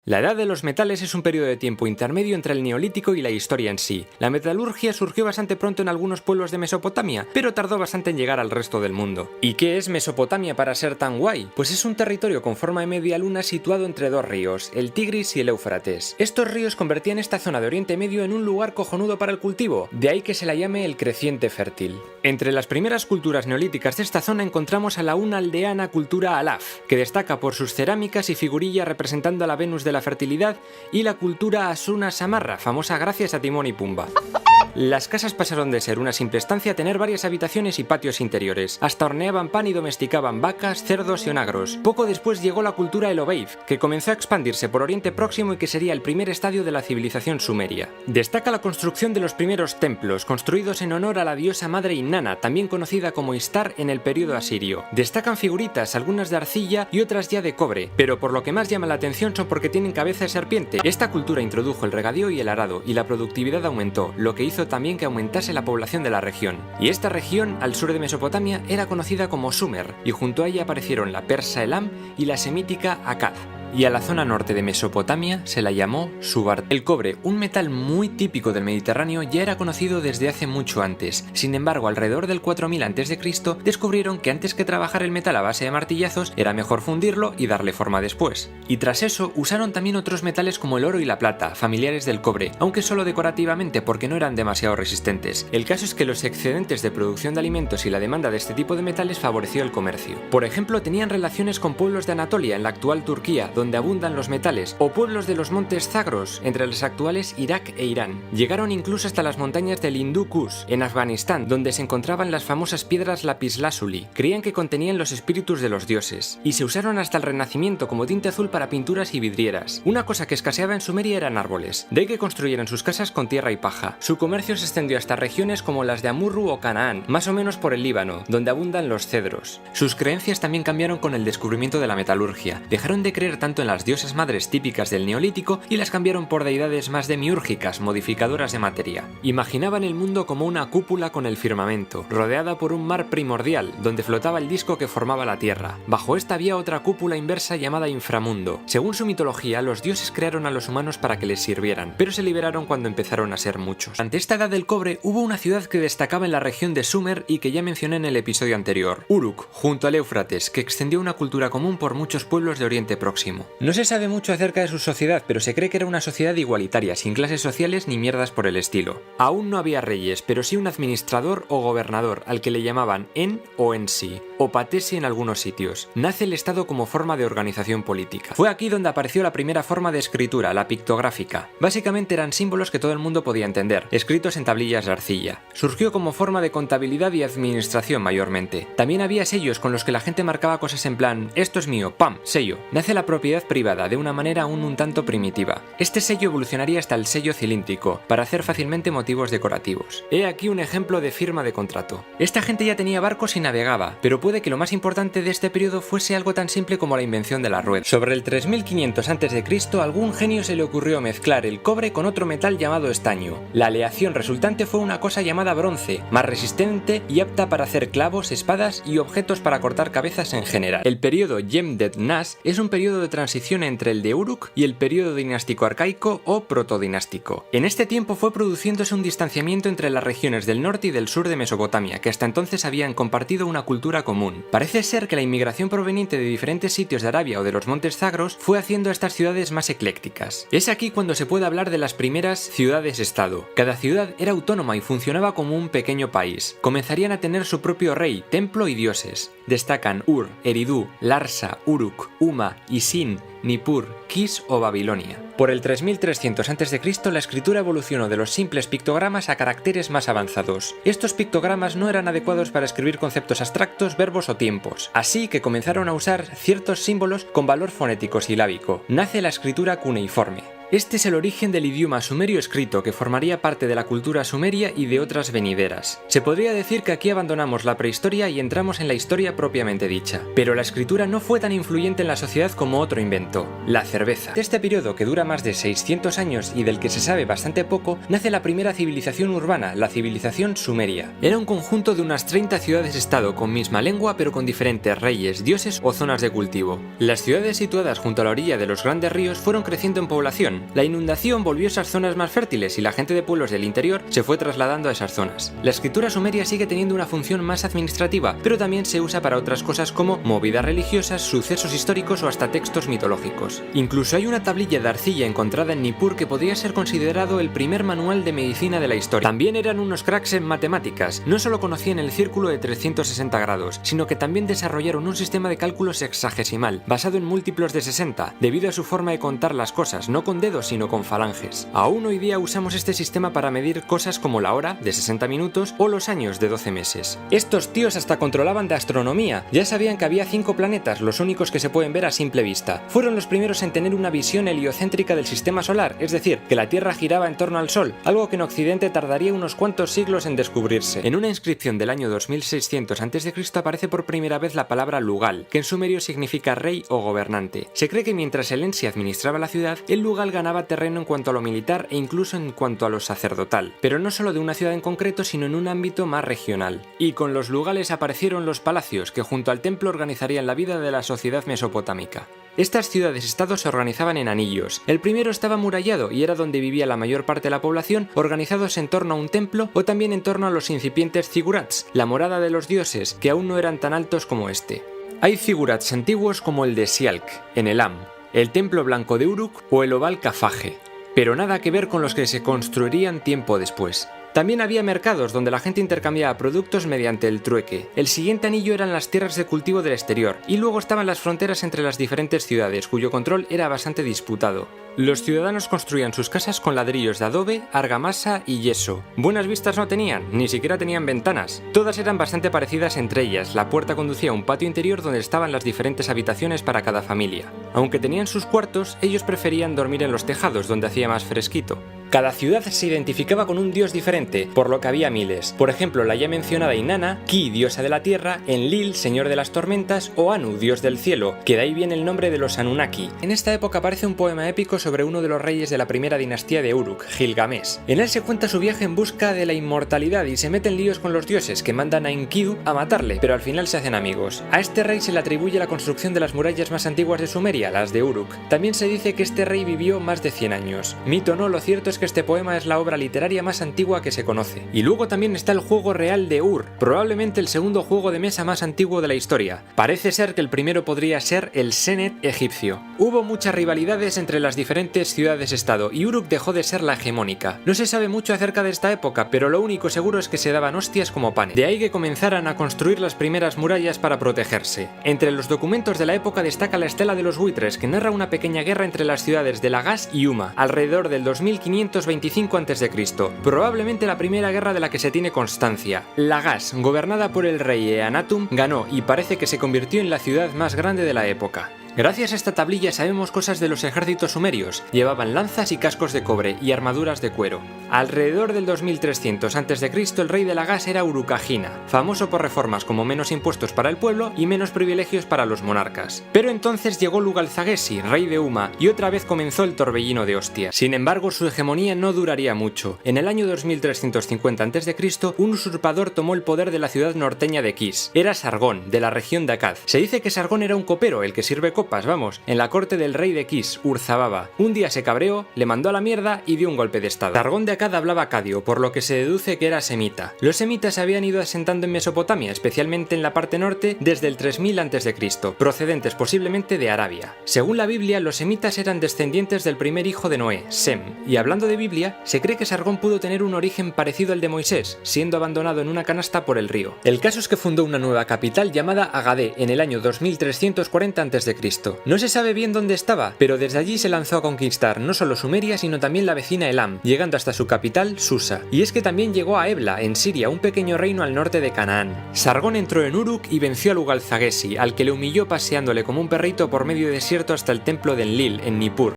La Edad de los Metales es un periodo de tiempo intermedio entre el Neolítico y la historia en sí. La metalurgia surgió bastante pronto en algunos pueblos de Mesopotamia, pero tardó bastante en llegar al resto del mundo. ¿Y qué es Mesopotamia para ser tan guay? Pues es un territorio con forma de media luna situado entre dos ríos, el Tigris y el Éufrates. Estos ríos convertían esta zona de Oriente Medio en un lugar cojonudo para el cultivo, de ahí que se la llame el creciente fértil. Entre las primeras culturas neolíticas de esta zona encontramos a la una aldeana cultura Alaf, que destaca por sus cerámicas y figurillas representando a la Venus de la fertilidad, y la cultura Asuna Samarra, famosa gracias a Timón y Pumba. Las casas pasaron de ser una simple estancia a tener varias habitaciones y patios interiores. Hasta horneaban pan y domesticaban vacas, cerdos y onagros. Poco después llegó la cultura Elobeif, que comenzó a expandirse por Oriente Próximo y que sería el primer estadio de la civilización sumeria. Destaca la construcción de los primeros templos, construidos en honor a la diosa madre Inanna, también conocida como Istar en el periodo asirio. Destacan figuritas, algunas de arcilla y otras ya de cobre, pero por lo que más llama la atención son porque tienen cabeza de serpiente. Esta cultura introdujo el regadío y el arado, y la productividad aumentó, lo que hizo también que aumentase la población de la región. Y esta región, al sur de Mesopotamia, era conocida como Sumer, y junto a ella aparecieron la persa Elam y la semítica Akkad. Y a la zona norte de Mesopotamia se la llamó Subar. El cobre, un metal muy típico del Mediterráneo, ya era conocido desde hace mucho antes. Sin embargo, alrededor del 4000 a.C. descubrieron que antes que trabajar el metal a base de martillazos, era mejor fundirlo y darle forma después. Y tras eso, usaron también otros metales como el oro y la plata, familiares del cobre, aunque solo decorativamente porque no eran demasiado resistentes. El caso es que los excedentes de producción de alimentos y la demanda de este tipo de metales favoreció el comercio. Por ejemplo, tenían relaciones con pueblos de Anatolia, en la actual Turquía, donde abundan los metales, o pueblos de los montes Zagros, entre los actuales Irak e Irán. Llegaron incluso hasta las montañas del Hindú Kush, en Afganistán, donde se encontraban las famosas piedras lapislázuli. Creían que contenían los espíritus de los dioses, y se usaron hasta el Renacimiento como tinte azul para pinturas y vidrieras. Una cosa que escaseaba en Sumeria eran árboles, de ahí que construyeran sus casas con tierra y paja. Su comercio se extendió hasta regiones como las de Amurru o Canaán, más o menos por el Líbano, donde abundan los cedros. Sus creencias también cambiaron con el descubrimiento de la metalurgia. Dejaron de creer tanto en las diosas madres típicas del Neolítico y las cambiaron por deidades más demiúrgicas, modificadoras de materia. Imaginaban el mundo como una cúpula con el firmamento, rodeada por un mar primordial, donde flotaba el disco que formaba la Tierra. Bajo esta había otra cúpula inversa llamada inframundo. Según su mitología, los dioses crearon a los humanos para que les sirvieran, pero se liberaron cuando empezaron a ser muchos. Ante esta edad del cobre, hubo una ciudad que destacaba en la región de Sumer y que ya mencioné en el episodio anterior, Uruk, junto al Éufrates, que extendió una cultura común por muchos pueblos de Oriente Próximo. No se sabe mucho acerca de su sociedad, pero se cree que era una sociedad igualitaria, sin clases sociales ni mierdas por el estilo. Aún no había reyes, pero sí un administrador o gobernador, al que le llamaban En o Ensi, o Patesi en algunos sitios. Nace el Estado como forma de organización política. Fue aquí donde apareció la primera forma de escritura, la pictográfica. Básicamente eran símbolos que todo el mundo podía entender, escritos en tablillas de arcilla. Surgió como forma de contabilidad y administración mayormente. También había sellos con los que la gente marcaba cosas en plan, esto es mío, ¡pam!, sello. Nace la propiedad privada, de una manera aún un tanto primitiva. Este sello evolucionaría hasta el sello cilíndrico, para hacer fácilmente motivos decorativos. He aquí un ejemplo de firma de contrato. Esta gente ya tenía barcos y navegaba, pero puede que lo más importante de este periodo fuese algo tan simple como la invención de la rueda. Sobre el 3500 a.C., algún genio se le ocurrió mezclar el cobre con otro metal llamado estaño. La aleación resultante fue una cosa llamada bronce, más resistente y apta para hacer clavos, espadas y objetos para cortar cabezas en general. El periodo Yemdet-Nas es un periodo de transición entre el de Uruk y el periodo dinástico arcaico o protodinástico. En este tiempo fue produciéndose un distanciamiento entre las regiones del norte y del sur de Mesopotamia, que hasta entonces habían compartido una cultura común. Parece ser que la inmigración proveniente de diferentes sitios de Arabia o de los montes Zagros fue haciendo a estas ciudades más eclécticas. Es aquí cuando se puede hablar de las primeras ciudades-estado. Cada ciudad era autónoma y funcionaba como un pequeño país. Comenzarían a tener su propio rey, templo y dioses. Destacan Ur, Eridu, Larsa, Uruk, Uma, Isin, Nippur, Kish o Babilonia. Por el 3300 a.C. la escritura evolucionó de los simples pictogramas a caracteres más avanzados. Estos pictogramas no eran adecuados para escribir conceptos abstractos, verbos o tiempos, así que comenzaron a usar ciertos símbolos con valor fonético silábico. Nace la escritura cuneiforme. Este es el origen del idioma sumerio escrito que formaría parte de la cultura sumeria y de otras venideras. Se podría decir que aquí abandonamos la prehistoria y entramos en la historia propiamente dicha. Pero la escritura no fue tan influyente en la sociedad como otro invento, la cerveza. De este periodo, que dura más de 600 años y del que se sabe bastante poco, nace la primera civilización urbana, la civilización sumeria. Era un conjunto de unas 30 ciudades-estado con misma lengua pero con diferentes reyes, dioses o zonas de cultivo. Las ciudades situadas junto a la orilla de los grandes ríos fueron creciendo en población. La inundación volvió esas zonas más fértiles y la gente de pueblos del interior se fue trasladando a esas zonas. La escritura sumeria sigue teniendo una función más administrativa, pero también se usa para otras cosas como movidas religiosas, sucesos históricos o hasta textos mitológicos. Incluso hay una tablilla de arcilla encontrada en Nippur que podría ser considerado el primer manual de medicina de la historia. También eran unos cracks en matemáticas. No solo conocían el círculo de 360 grados, sino que también desarrollaron un sistema de cálculos sexagesimal, basado en múltiplos de 60, debido a su forma de contar las cosas, no con dedos sino con falanges. Aún hoy día usamos este sistema para medir cosas como la hora, de 60 minutos, o los años, de 12 meses. Estos tíos hasta controlaban de astronomía, ya sabían que había 5 planetas, los únicos que se pueden ver a simple vista. Fueron los primeros en tener una visión heliocéntrica del sistema solar, es decir, que la Tierra giraba en torno al Sol, algo que en Occidente tardaría unos cuantos siglos en descubrirse. En una inscripción del año 2600 a.C. aparece por primera vez la palabra Lugal, que en sumerio significa rey o gobernante. Se cree que mientras el Ensi administraba la ciudad, el Lugal ganaba terreno en cuanto a lo militar e incluso en cuanto a lo sacerdotal, pero no solo de una ciudad en concreto, sino en un ámbito más regional. Y con los Lugales aparecieron los palacios, que junto al templo organizarían la vida de la sociedad mesopotámica. Estas ciudades-estados se organizaban en anillos. El primero estaba amurallado y era donde vivía la mayor parte de la población, organizados en torno a un templo o también en torno a los incipientes zigurats, la morada de los dioses, que aún no eran tan altos como este. Hay zigurats antiguos como el de Sialk, en Elam, el templo blanco de Uruk o el oval Kafage, pero nada que ver con los que se construirían tiempo después. También había mercados donde la gente intercambiaba productos mediante el trueque. El siguiente anillo eran las tierras de cultivo del exterior, y luego estaban las fronteras entre las diferentes ciudades, cuyo control era bastante disputado. Los ciudadanos construían sus casas con ladrillos de adobe, argamasa y yeso. Buenas vistas no tenían, ni siquiera tenían ventanas. Todas eran bastante parecidas entre ellas. La puerta conducía a un patio interior donde estaban las diferentes habitaciones para cada familia. Aunque tenían sus cuartos, ellos preferían dormir en los tejados, donde hacía más fresquito. Cada ciudad se identificaba con un dios diferente, por lo que había miles. Por ejemplo, la ya mencionada Inanna, Ki, diosa de la tierra, Enlil, señor de las tormentas, o Anu, dios del cielo, que de ahí viene el nombre de los Anunnaki. En esta época aparece un poema épico sobre uno de los reyes de la primera dinastía de Uruk, Gilgamesh. En él se cuenta su viaje en busca de la inmortalidad y se mete en líos con los dioses, que mandan a Enkidu a matarle, pero al final se hacen amigos. A este rey se le atribuye la construcción de las murallas más antiguas de Sumeria, las de Uruk. También se dice que este rey vivió más de 100 años. Mito no, lo cierto es que este poema es la obra literaria más antigua que se conoce. Y luego también está el juego real de Ur, probablemente el segundo juego de mesa más antiguo de la historia. Parece ser que el primero podría ser el Senet egipcio. Hubo muchas rivalidades entre las diferentes ciudades-estado y Uruk dejó de ser la hegemónica. No se sabe mucho acerca de esta época, pero lo único seguro es que se daban hostias como panes. De ahí que comenzaran a construir las primeras murallas para protegerse. Entre los documentos de la época destaca la Estela de los Buitres, que narra una pequeña guerra entre las ciudades de Lagash y Umma, alrededor del 2525 a.C., probablemente la primera guerra de la que se tiene constancia. Lagash, gobernada por el rey Eannatum, ganó y parece que se convirtió en la ciudad más grande de la época. Gracias a esta tablilla sabemos cosas de los ejércitos sumerios. Llevaban lanzas y cascos de cobre y armaduras de cuero. Alrededor del 2300 a.C. el rey de Lagash era Urukagina, famoso por reformas como menos impuestos para el pueblo y menos privilegios para los monarcas. Pero entonces llegó Lugal-Zaggisi, rey de Umma, y otra vez comenzó el torbellino de hostias. Sin embargo, su hegemonía no duraría mucho. En el año 2350 a.C., un usurpador tomó el poder de la ciudad norteña de Kish. Era Sargón, de la región de Akkad. Se dice que Sargón era un copero, el que sirve copas, vamos, en la corte del rey de Kish, Urzababa. Un día se cabreó, le mandó a la mierda y dio un golpe de estado. Sargón de Akkad hablaba acadio, por lo que se deduce que era semita. Los semitas se habían ido asentando en Mesopotamia, especialmente en la parte norte, desde el 3000 a.C., procedentes posiblemente de Arabia. Según la Biblia, los semitas eran descendientes del primer hijo de Noé, Sem, y hablando de Biblia, se cree que Sargón pudo tener un origen parecido al de Moisés, siendo abandonado en una canasta por el río. El caso es que fundó una nueva capital llamada Agadé en el año 2340 a.C. No se sabe bien dónde estaba, pero desde allí se lanzó a conquistar no solo Sumeria, sino también la vecina Elam, llegando hasta su capital, Susa. Y es que también llegó a Ebla, en Siria, un pequeño reino al norte de Canaán. Sargón entró en Uruk y venció a Lugal-Zaggisi, al que le humilló paseándole como un perrito por medio desierto hasta el templo de Enlil, en Nippur.